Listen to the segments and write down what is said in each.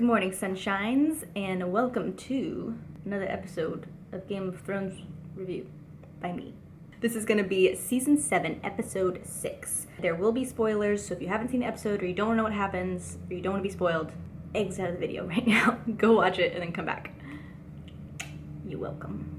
morning, sunshines, and welcome to another episode of Game of Thrones review by me. This is going to be Season 7, Episode 6. There will be spoilers, so if you haven't seen the episode, or you don't know what happens, or you don't want to be spoiled, exit out of the video right now. Go watch it and then come back. You're welcome.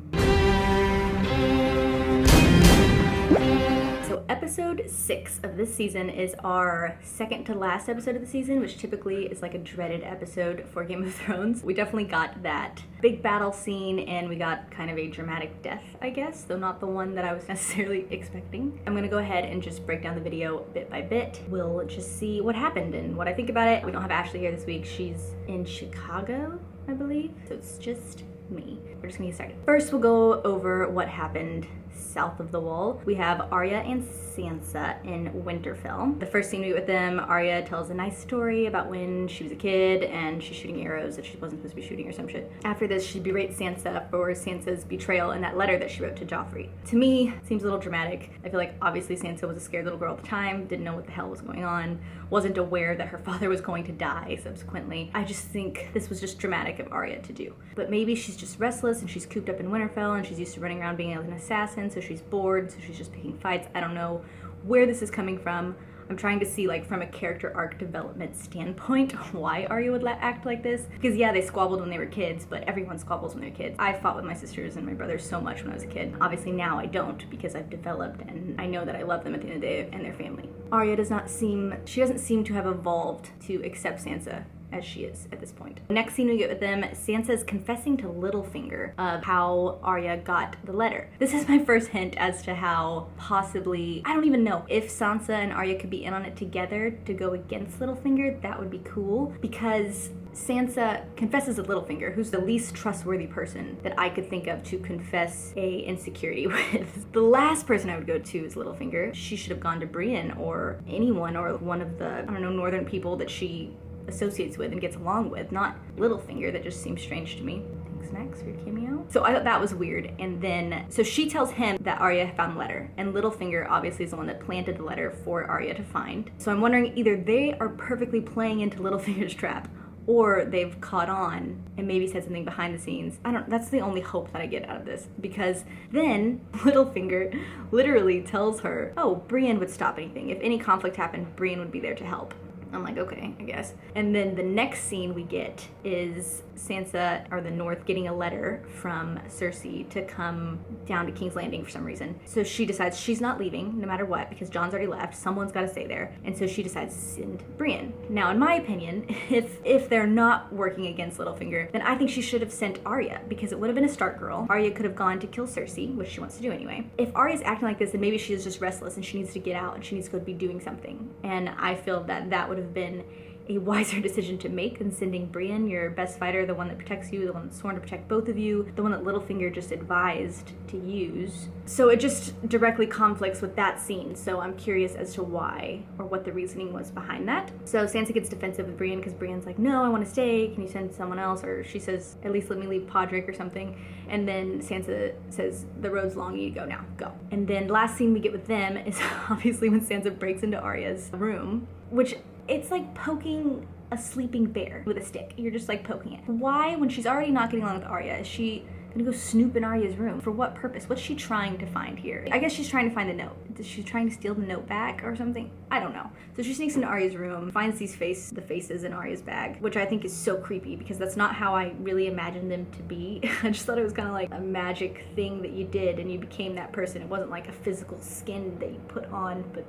So episode 6 of this season is our second to last episode of the season, which typically is like a dreaded episode for Game of Thrones. We definitely got that big battle scene and we got kind of a dramatic death, I guess, though not the one that I was necessarily expecting. I'm gonna go ahead and just break down the video bit by bit. We'll just see what happened and what I think about it. We don't have Ashley here this week. She's in Chicago, I believe, so it's just me. We're just gonna get started. First, we'll go over what happened south of the wall. We have Arya and Sansa in Winterfell. The first scene we get with them, Arya tells a nice story about when she was a kid and she's shooting arrows that she wasn't supposed to be shooting or some shit. After this, she berates Sansa for Sansa's betrayal in that letter that she wrote to Joffrey. To me, it seems a little dramatic. I feel like obviously Sansa was a scared little girl at the time, didn't know what the hell was going on, wasn't aware that her father was going to die subsequently. I just think this was just dramatic of Arya to do. But maybe she's just restless and she's cooped up in Winterfell and she's used to running around being an assassin, so she's bored, so she's just picking fights. I don't know where this is coming from. I'm trying to see, like, from a character arc development standpoint, why Arya would act like this. Because yeah, they squabbled when they were kids, but everyone squabbles when they're kids. I fought with my sisters and my brothers so much when I was a kid. Obviously now I don't, because I've developed and I know that I love them at the end of the day and their family. Arya doesn't seem to have evolved to accept Sansa as she is at this point. Next scene we get with them, Sansa's confessing to Littlefinger of how Arya got the letter. This is my first hint as to how possibly, I don't even know, if Sansa and Arya could be in on it together to go against Littlefinger, that would be cool, because Sansa confesses to Littlefinger, who's the least trustworthy person that I could think of to confess a insecurity with. The last person I would go to is Littlefinger. She should have gone to Brienne or anyone, or one of the, I don't know, northern people that she associates with and gets along with, not Littlefinger. That just seems strange to me. Thanks, Max, for your cameo. So I thought that was weird. And then, so she tells him that Arya found the letter, and Littlefinger obviously is the one that planted the letter for Arya to find. So I'm wondering, either they are perfectly playing into Littlefinger's trap, or they've caught on and maybe said something behind the scenes. That's the only hope that I get out of this, because then Littlefinger literally tells her, oh, Brienne would stop anything. If any conflict happened, Brienne would be there to help. I'm like, okay, I guess. And then the next scene we get is Sansa, or the North, getting a letter from Cersei to come down to King's Landing for some reason. So she decides she's not leaving, no matter what, because Jon's already left. Someone's got to stay there. And so she decides to send Brienne. Now, in my opinion, if they're not working against Littlefinger, then I think she should have sent Arya, because it would have been a Stark girl. Arya could have gone to kill Cersei, which she wants to do anyway. If Arya's acting like this, then maybe she is just restless and she needs to get out and she needs to go be doing something. And I feel that that would have been a wiser decision to make than sending Brienne, your best fighter, the one that protects you, the one that's sworn to protect both of you, the one that Littlefinger just advised to use. So it just directly conflicts with that scene, so I'm curious as to why, or what the reasoning was behind that. So Sansa gets defensive with Brienne because Brienne's like, no, I want to stay, can you send someone else? Or she says, at least let me leave Podrick or something. And then Sansa says, the road's long, you go now, go. And then last scene we get with them is obviously when Sansa breaks into Arya's room, which it's like poking a sleeping bear with a stick. You're just like poking it. Why, when she's already not getting along with Arya, is she gonna go snoop in Arya's room? For what purpose? What's she trying to find here? I guess she's trying to find the note. Is she trying to steal the note back or something? I don't know. So she sneaks into Arya's room, finds the faces in Arya's bag, which I think is so creepy because that's not how I really imagined them to be. I just thought it was kind of like a magic thing that you did and you became that person. It wasn't like a physical skin that you put on, but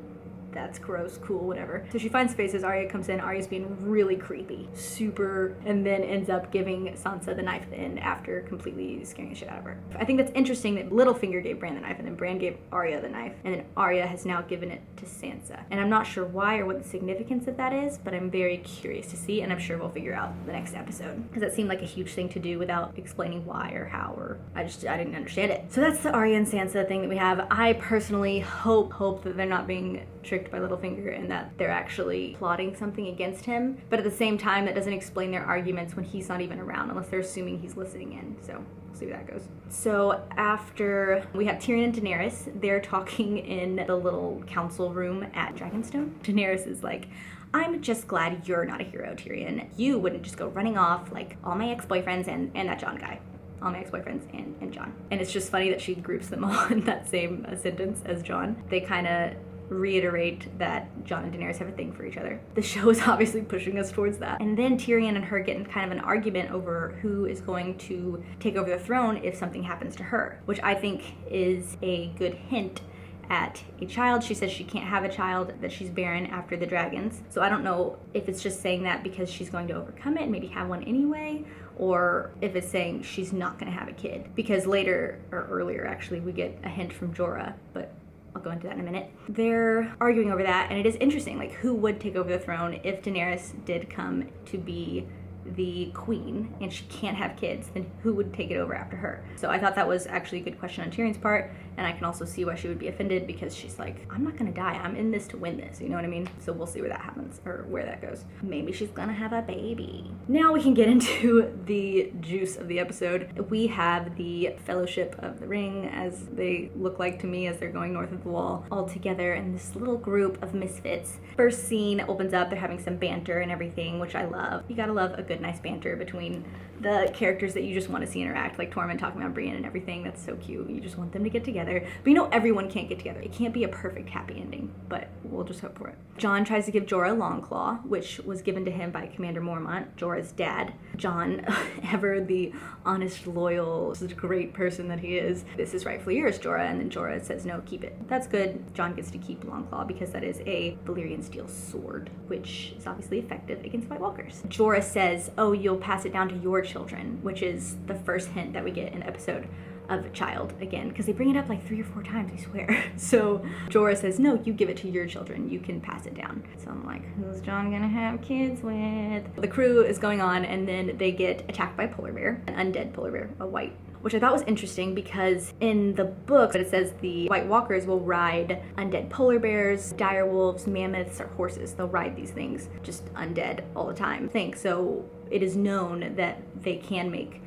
that's gross, cool, whatever. So she finds faces, Arya comes in, Arya's being really creepy, super, and then ends up giving Sansa the knife at the end after completely scaring the shit out of her. I think that's interesting that Littlefinger gave Bran the knife, and then Bran gave Arya the knife, and then Arya has now given it to Sansa. And I'm not sure why or what the significance of that is, but I'm very curious to see, and I'm sure we'll figure out the next episode. Because that seemed like a huge thing to do without explaining why or how, or I didn't understand it. So that's the Arya and Sansa thing that we have. I personally hope that they're not being tricked by Littlefinger and that they're actually plotting something against him. But at the same time, that doesn't explain their arguments when he's not even around, unless they're assuming he's listening in. So we'll see where that goes. So after we have Tyrion and Daenerys, they're talking in the little council room at Dragonstone. Daenerys is like, I'm just glad you're not a hero, Tyrion. You wouldn't just go running off like all my ex-boyfriends and that Jon guy. All my ex-boyfriends and Jon. And it's just funny that she groups them all in that same sentence as Jon. They kind of reiterate that Jon and Daenerys have a thing for each other. The show is obviously pushing us towards that. And then Tyrion and her get in kind of an argument over who is going to take over the throne if something happens to her, which I think is a good hint at a child. She says she can't have a child, that she's barren after the dragons. So I don't know if it's just saying that because she's going to overcome it and maybe have one anyway, or if it's saying she's not going to have a kid. Because later, or earlier actually, we get a hint from Jorah, but I'll go into that in a minute. They're arguing over that, and it is interesting, like who would take over the throne if Daenerys did come to be the queen and she can't have kids, then who would take it over after her? So I thought that was actually a good question on Tyrion's part, and I can also see why she would be offended because she's like, I'm not gonna die, I'm in this to win this, you know what I mean? So we'll see where that happens, or where that goes. Maybe she's gonna have a baby. Now we can get into the juice of the episode. We have the Fellowship of the Ring, as they look like to me as they're going north of the wall, all together in this little group of misfits. First scene opens up, they're having some banter and everything, which I love. You gotta love a good nice banter between the characters that you just want to see interact, like Tormund talking about Brienne and everything. That's so cute. You just want them to get together. But you know everyone can't get together. It can't be a perfect happy ending, but we'll just hope for it. Jon tries to give Jorah Longclaw, which was given to him by Commander Mormont, Jorah's dad. Jon, ever the honest, loyal, such a great person that he is, this is rightfully yours, Jorah, and then Jorah says, no, keep it. That's good. Jon gets to keep Longclaw because that is a Valyrian steel sword, which is obviously effective against White Walkers. Jorah says, oh, you'll pass it down to your children, which is the first hint that we get in the episode of a child again, because they bring it up like 3 or 4 times, I swear. So Jorah says, no, you give it to your children, you can pass it down. So I'm like, who's Jon gonna have kids with? The crew is going on, and then they get attacked by a polar bear, an undead polar bear, a white, which I thought was interesting because in the book it says the White Walkers will ride undead polar bears, dire wolves, mammoths, or horses. They'll ride these things, just undead all the time. So it is known that they can make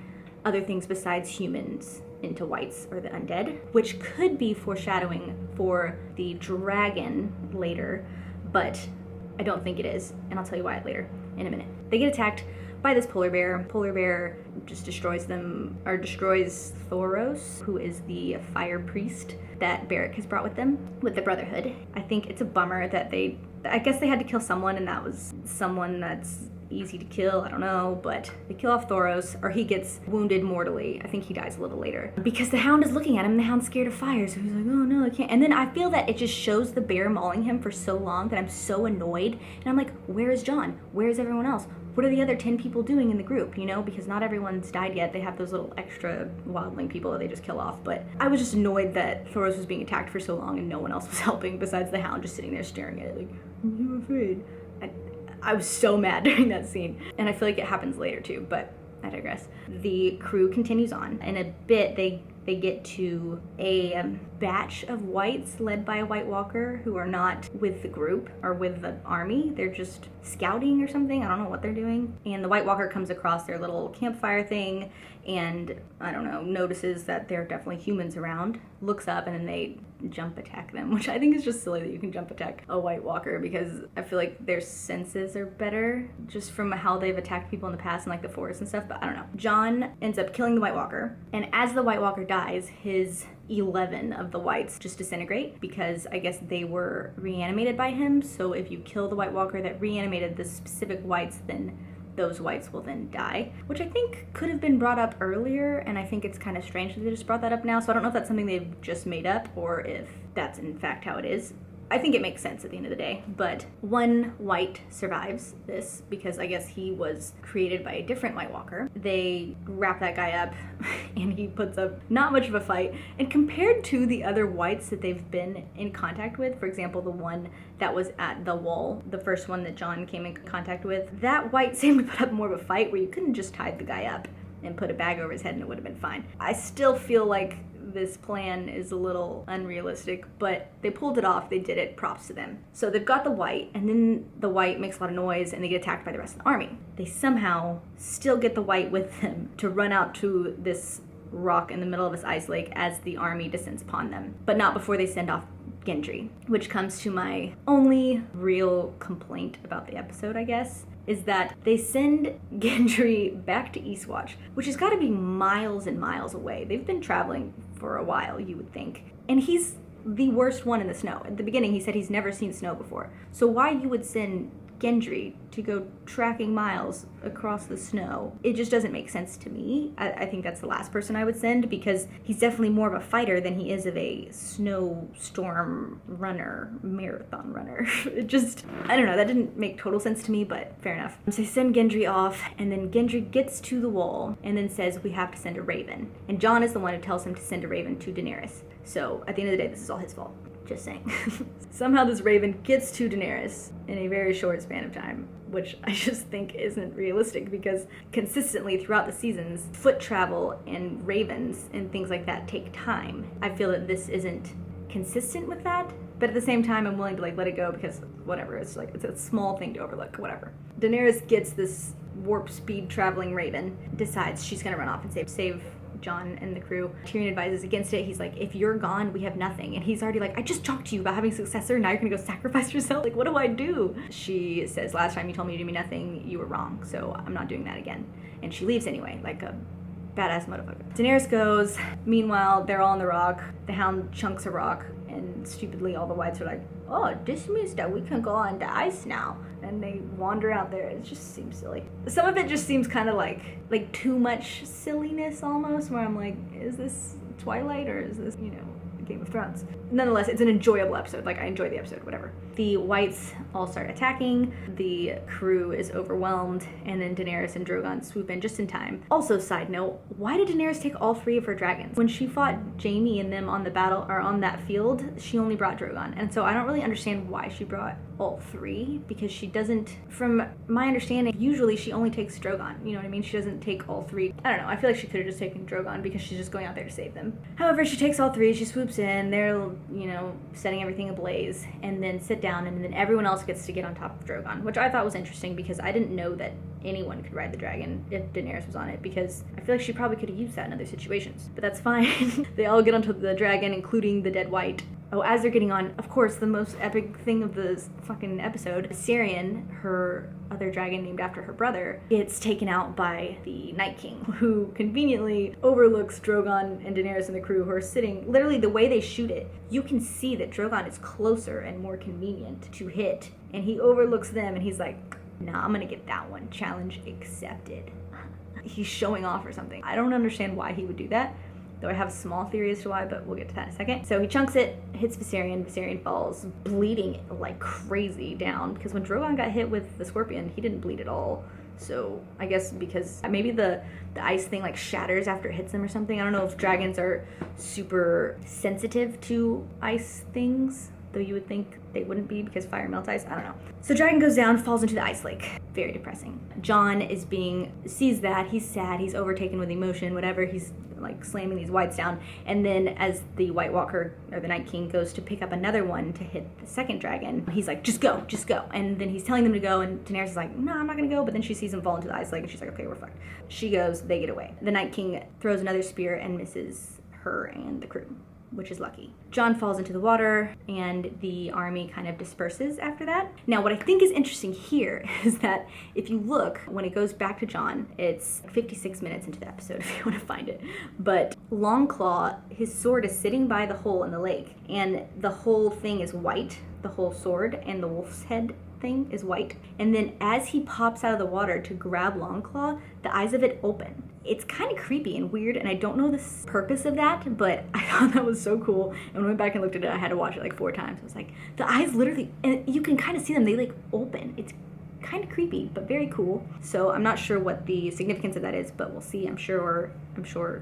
other things besides humans into whites or the undead, which could be foreshadowing for the dragon later, but I don't think it is, and I'll tell you why later in a minute. They get attacked by this polar bear. Polar bear just destroys them, or destroys Thoros, who is the fire priest that Beric has brought with them, with the Brotherhood. I think it's a bummer that I guess they had to kill someone, and that was someone that's easy to kill, I don't know, but they kill off Thoros, or he gets wounded mortally. I think he dies a little later. Because the Hound is looking at him, and the Hound's scared of fire, so he's like, oh no, I can't. And then I feel that it just shows the bear mauling him for so long that I'm so annoyed, and I'm like, where is Jon? Where is everyone else? What are the other 10 people doing in the group, you know? Because not everyone's died yet. They have those little extra wildling people that they just kill off. But I was just annoyed that Thoros was being attacked for so long and no one else was helping besides the Hound just sitting there staring at it like, are you afraid? I was so mad during that scene. And I feel like it happens later too, but I digress. The crew continues on. In a bit, they get to a batch of whites led by a White Walker who are not with the group or with the army. They're just scouting or something. I don't know what they're doing. And the White Walker comes across their little campfire thing and, I don't know, notices that there are definitely humans around, looks up, and then they jump attack them, which I think is just silly that you can jump attack a White Walker, because I feel like their senses are better just from how they've attacked people in the past in like the forest and stuff, but I don't know. Jon ends up killing the White Walker, and as the White Walker dies, his 11 of the whites just disintegrate because I guess they were reanimated by him. So if you kill the White Walker that reanimated the specific whites, then those whites will then die, which I think could have been brought up earlier, and I think it's kind of strange that they just brought that up now, so I don't know if that's something they've just made up or if that's in fact how it is. I think it makes sense at the end of the day, but one white survives this because I guess he was created by a different White Walker. They wrap that guy up and he puts up not much of a fight, and compared to the other whites that they've been in contact with, for example, the one that was at the wall, the first one that Jon came in contact with, that white seemed to put up more of a fight where you couldn't just tie the guy up and put a bag over his head and it would have been fine. I still feel like this plan is a little unrealistic, but they pulled it off, they did it, props to them. So they've got the white, and then the white makes a lot of noise and they get attacked by the rest of the army. They somehow still get the white with them to run out to this rock in the middle of this ice lake as the army descends upon them, but not before they send off Gendry, which comes to my only real complaint about the episode, I guess, is that they send Gendry back to Eastwatch, which has got to be miles and miles away. They've been traveling for a while, you would think. And he's the worst one in the snow. At the beginning, he said he's never seen snow before. So why you would send Gendry to go tracking miles across the snow, it just doesn't make sense to me. I think that's the last person I would send, because he's definitely more of a fighter than he is of a snowstorm runner, marathon runner. It just, I don't know, that didn't make total sense to me, but fair enough. So they send Gendry off, and then Gendry gets to the wall and then says, we have to send a raven. And Jon is the one who tells him to send a raven to Daenerys. So at the end of the day, this is all his fault. Just saying. Somehow this raven gets to Daenerys in a very short span of time, which I just think isn't realistic, because consistently throughout the seasons, foot travel and ravens and things like that take time. I feel that this isn't consistent with that, but at the same time, I'm willing to let it go, because whatever, it's a small thing to overlook, whatever. Daenerys gets this warp speed traveling raven, decides she's gonna run off and save Jon and the crew. Tyrion advises against it. He's like, if you're gone, we have nothing. And he's already like, I just talked to you about having a successor, now you're gonna go sacrifice yourself? Like, what do I do? She says, last time you told me to do me nothing, you were wrong, so I'm not doing that again. And she leaves anyway, like a badass motherfucker. Daenerys goes. Meanwhile, they're all on the rock. The Hound chunks a rock, and stupidly all the whites are like, oh, this means that we can go on the ice now. And they wander out there. It just seems silly. Some of it just seems kind of like too much silliness almost, where I'm like, is this Twilight or is this, Game of Thrones? Nonetheless, it's an enjoyable episode. Like, I enjoy the episode, whatever. The whites all start attacking. The crew is overwhelmed, and then Daenerys and Drogon swoop in just in time. Also, side note, why did Daenerys take all 3 of her dragons? When she fought Jaime and them on the battle, or on that field, she only brought Drogon. And so I don't really understand why she brought all 3, because she doesn't, from my understanding, usually she only takes Drogon. You know what I mean? She doesn't take all 3. I don't know. I feel like she could have just taken Drogon, because she's just going out there to save them. However, she takes all 3. She swoops in. They're, setting everything ablaze, and then sit down, and then everyone else gets to get on top of Drogon, which I thought was interesting, because I didn't know that anyone could ride the dragon if Daenerys was on it, because I feel like she probably could have used that in other situations. But that's fine. They all get onto the dragon, including the dead white. Oh, as they're getting on, of course, the most epic thing of the fucking episode, Viserion, her other dragon named after her brother, gets taken out by the Night King, who conveniently overlooks Drogon and Daenerys and the crew, who are sitting, literally the way they shoot it, you can see that Drogon is closer and more convenient to hit, and he overlooks them, and he's like, nah, I'm gonna get that one. Challenge accepted. He's showing off or something. I don't understand why he would do that, though I have a small theory as to why, but we'll get to that in a second. So he chunks it, hits Viserion. Viserion falls, bleeding like crazy down, because when Drogon got hit with the scorpion, he didn't bleed at all. So I guess because maybe the ice thing shatters after it hits them or something. I don't know if dragons are super sensitive to ice things, though you would think they wouldn't be, because fire melts ice. I don't know. So dragon goes down, falls into the ice lake. Very depressing. Jon sees that, he's sad, he's overtaken with emotion, whatever, he's slamming these whites down, and then as the White Walker, or the Night King, goes to pick up another one to hit the second dragon, he's like, just go, and then he's telling them to go, and Daenerys is like, no, I'm not gonna go, but then she sees him fall into the ice lake, and she's like, okay, we're fucked. She goes, they get away. The Night King throws another spear and misses her and the crew, which is lucky. Jon falls into the water, and the army kind of disperses after that. Now, what I think is interesting here is that if you look, when it goes back to Jon, it's 56 minutes into the episode, if you want to find it. But Longclaw, his sword is sitting by the hole in the lake, and the whole thing is white, the whole sword, and the wolf's head thing is white. And then as he pops out of the water to grab Longclaw, the eyes of it open. It's kind of creepy and weird, and I don't know the purpose of that, but I thought that was so cool. And when I went back and looked at it, I had to watch it 4 times. I was like, the eyes literally, and you can kind of see them, they open. It's kind of creepy, but very cool. So I'm not sure what the significance of that is, but we'll see. I'm sure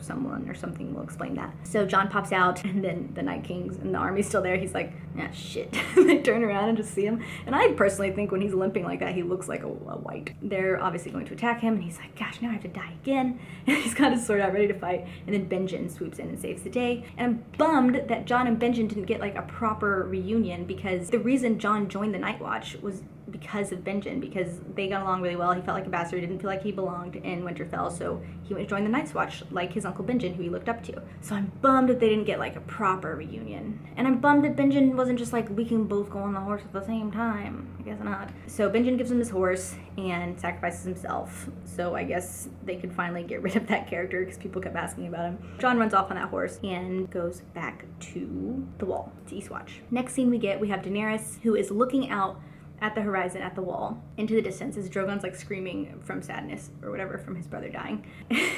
someone or something will explain that. So Jon pops out, and then the Night Kings and the army's still there. He's like, ah, shit. They turn around and just see him. And I personally think when he's limping like that, he looks like a white. They're obviously going to attack him, and he's like, gosh, now I have to die again. And he's got his sword out ready to fight. And then Benjen swoops in and saves the day. And I'm bummed that Jon and Benjen didn't get a proper reunion, because the reason Jon joined the Night Watch was because of Benjen, because they got along really well. He felt like a bastard, didn't feel like he belonged in Winterfell, so he went to join the Night's Watch like his uncle Benjen, who he looked up to. So I'm bummed that they didn't get like a proper reunion. And I'm bummed that Benjen wasn't just like, we can both go on the horse at the same time. I guess not. So Benjen gives him his horse and sacrifices himself. So I guess they could finally get rid of that character because people kept asking about him. Jon runs off on that horse and goes back to the wall, to Eastwatch. Next scene we have Daenerys, who is looking out at the horizon, at the wall, into the distance, as Drogon's like screaming from sadness or whatever from his brother dying.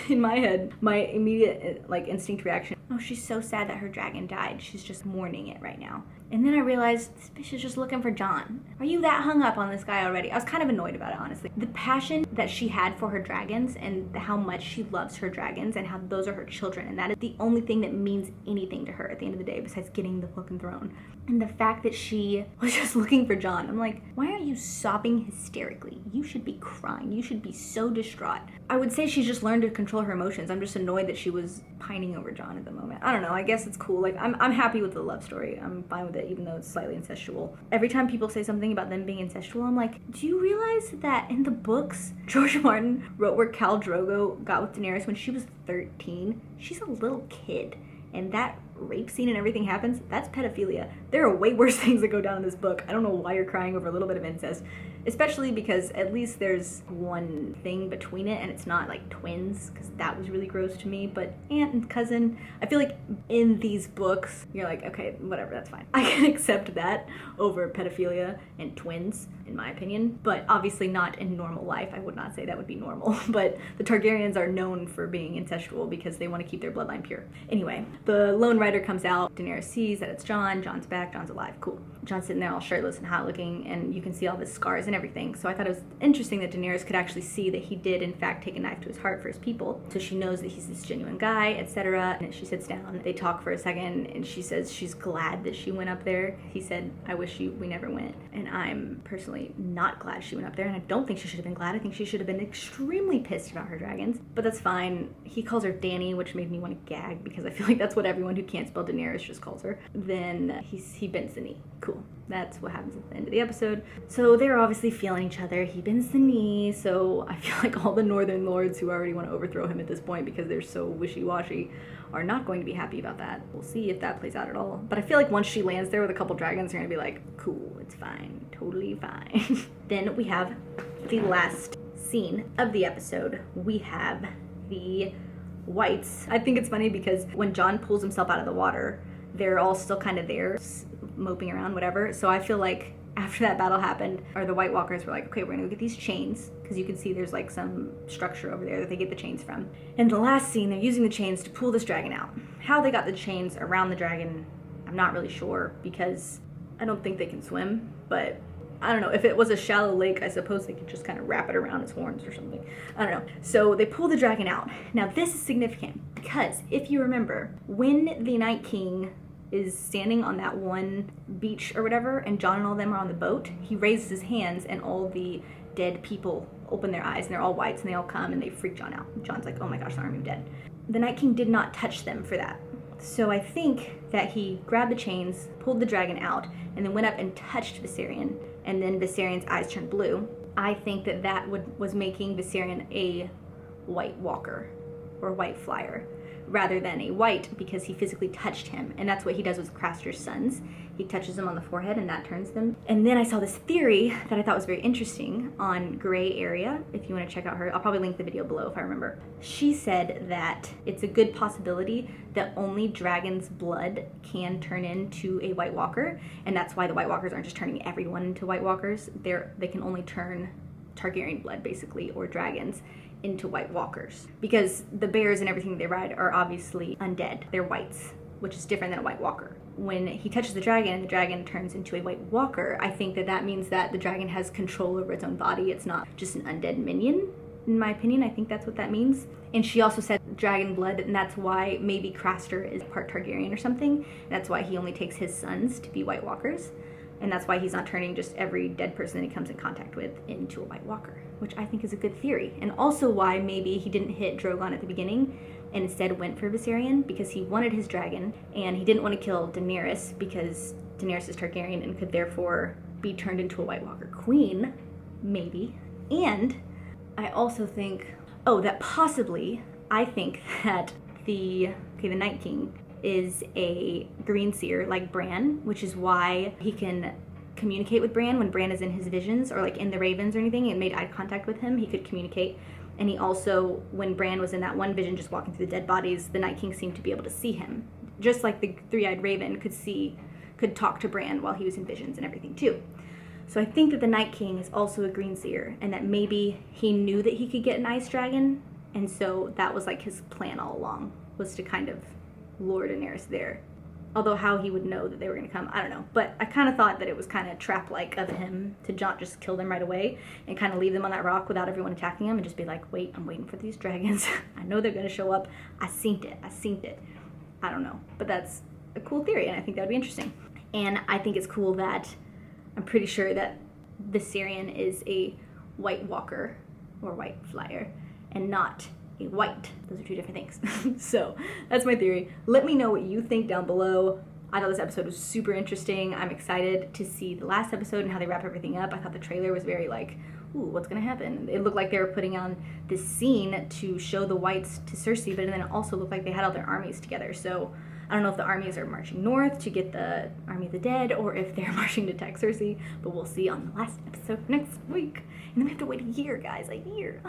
In my head, my immediate like instinct reaction, oh, she's so sad that her dragon died. She's just mourning it right now. And then I realized this bitch is just looking for Jon. Are you that hung up on this guy already? I was kind of annoyed about it, honestly. The passion that she had for her dragons and how much she loves her dragons and how those are her children, and that is the only thing that means anything to her at the end of the day besides getting the fucking throne. And the fact that she was just looking for Jon, I'm like, why aren't you sobbing hysterically? You should be crying. You should be so distraught. I would say she's just learned to control her emotions. I'm just annoyed that she was pining over Jon at the moment. I don't know. I guess it's cool. Like, I'm happy with the love story. I'm fine with it, even though it's slightly incestual. Every time people say something about them being incestual, I'm like, do you realize that in the books, George Martin wrote where Khal Drogo got with Daenerys when she was 13? She's a little kid. And that rape scene and everything happens, that's pedophilia. There are way worse things that go down in this book. I don't know why you're crying over a little bit of incest, especially because at least there's one thing between it and it's not like twins, because that was really gross to me. But aunt and cousin, I feel like in these books, you're like, okay, whatever, that's fine. I can accept that over pedophilia and twins, in my opinion, but obviously not in normal life. I would not say that would be normal, but the Targaryens are known for being incestual because they want to keep their bloodline pure. Anyway, the lone rider comes out, Daenerys sees that it's Jon, Jon's back, Jon's alive, cool. Jon's sitting there all shirtless and hot looking, and you can see all the scars and everything. So I thought it was interesting that Daenerys could actually see that he did in fact take a knife to his heart for his people. So she knows that he's this genuine guy, etc. And she sits down, they talk for a second, and she says she's glad that she went up there. He said, I wish we never went. And I'm personally not glad she went up there, and I don't think she should have been glad. I think she should have been extremely pissed about her dragons, but that's fine. He calls her Dany, which made me want to gag because I feel like that's what everyone who can't spell Daenerys just calls her. Then he bends the knee. Cool. That's what happens at the end of the episode. So they're obviously feeling each other. He bends the knee, so I feel like all the northern lords who already want to overthrow him at this point because they're so wishy-washy are not going to be happy about that. We'll see if that plays out at all. But I feel like once she lands there with a couple dragons, they're going to be like, cool, it's fine, totally fine. Then we have the last scene of the episode. We have the whites. I think it's funny because when Jon pulls himself out of the water, they're all still kind of there, moping around, whatever. So I feel like after that battle happened, or the White Walkers were like, okay, we're gonna go get these chains, because you can see there's like some structure over there that they get the chains from. And the last scene, they're using the chains to pull this dragon out. How they got the chains around the dragon, I'm not really sure, because I don't think they can swim, but I don't know. If it was a shallow lake, I suppose they could just kind of wrap it around its horns or something. I don't know. So they pull the dragon out. Now this is significant because if you remember, when the Night King is standing on that one beach or whatever, and Jon and all of them are on the boat, he raises his hands and all the dead people open their eyes and they're all whites and they all come and they freak Jon out. Jon's like, oh my gosh, the army of dead. The Night King did not touch them for that. So I think that he grabbed the chains, pulled the dragon out, and then went up and touched Viserion, and then Viserion's eyes turned blue. I think that was making Viserion a White Walker or White Flyer, rather than a white, because he physically touched him. And that's what he does with Craster's sons. He touches them on the forehead and that turns them. And then I saw this theory that I thought was very interesting on Gray Area. If you want to check out her, I'll probably link the video below if I remember. She said that it's a good possibility that only dragon's blood can turn into a White Walker. And that's why the White Walkers aren't just turning everyone into White Walkers. They can only turn Targaryen blood, basically, or dragons, into White Walkers, because the bears and everything they ride are obviously undead. They're whites, which is different than a White Walker. When he touches the dragon and the dragon turns into a White Walker, I think that means that the dragon has control over its own body. It's not just an undead minion, in my opinion. I think that's what that means. And she also said dragon blood, and that's why maybe Craster is part Targaryen or something. And that's why he only takes his sons to be White Walkers. And that's why he's not turning just every dead person that he comes in contact with into a White Walker, which I think is a good theory. And also why maybe he didn't hit Drogon at the beginning and instead went for Viserion, because he wanted his dragon and he didn't want to kill Daenerys because Daenerys is Targaryen and could therefore be turned into a White Walker queen, maybe. And I also think, that possibly, I think that the Night King is a green seer like Bran, which is why he can communicate with Bran when Bran is in his visions or like in the Ravens or anything and made eye contact with him. He could communicate. And he also, when Bran was in that one vision just walking through the dead bodies, the Night King seemed to be able to see him. Just like the three-eyed raven could talk to Bran while he was in visions and everything too. So I think that the Night King is also a green seer, and that maybe he knew that he could get an ice dragon, and so that was like his plan all along, was to kind of lure Daenerys there. Although how he would know that they were going to come, I don't know. But I kind of thought that it was kind of trap-like of him to not just kill them right away and kind of leave them on that rock without everyone attacking them and just be like, wait, I'm waiting for these dragons. I know they're going to show up. I seen it. I don't know. But that's a cool theory, and I think that would be interesting. And I think it's cool that I'm pretty sure that Viserion is a White Walker or White Flyer and not a white. Those are two different things. So that's my theory. Let me know what you think down below. I thought this episode was super interesting. I'm excited to see the last episode and how they wrap everything up. I thought the trailer was very like, ooh, what's gonna happen? It looked like they were putting on this scene to show the whites to Cersei, but then it also looked like they had all their armies together. So I don't know if the armies are marching north to get the Army of the Dead or if they're marching to attack Cersei, but we'll see on the last episode next week. And then we have to wait a year, guys, a year.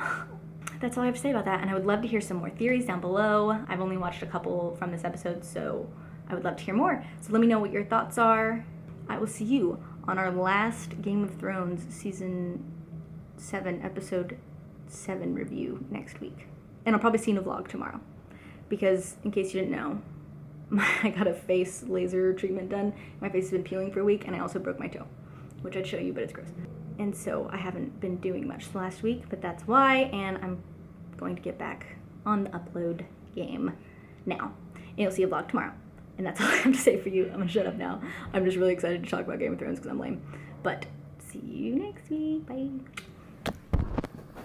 That's all I have to say about that, and I would love to hear some more theories down below. I've only watched a couple from this episode, so I would love to hear more. So let me know what your thoughts are. I will see you on our last Game of Thrones Season 7, Episode 7 review next week. And I'll probably see you in a vlog tomorrow, because in case you didn't know, I got a face laser treatment done. My face has been peeling for a week, and I also broke my toe, which I'd show you, but it's gross. And so I haven't been doing much the last week, but that's why, and I'm going to get back on the upload game now. And you'll see a vlog tomorrow. And that's all I have to say for you. I'm gonna shut up now. I'm just really excited to talk about Game of Thrones because I'm lame. But see you next week. Bye.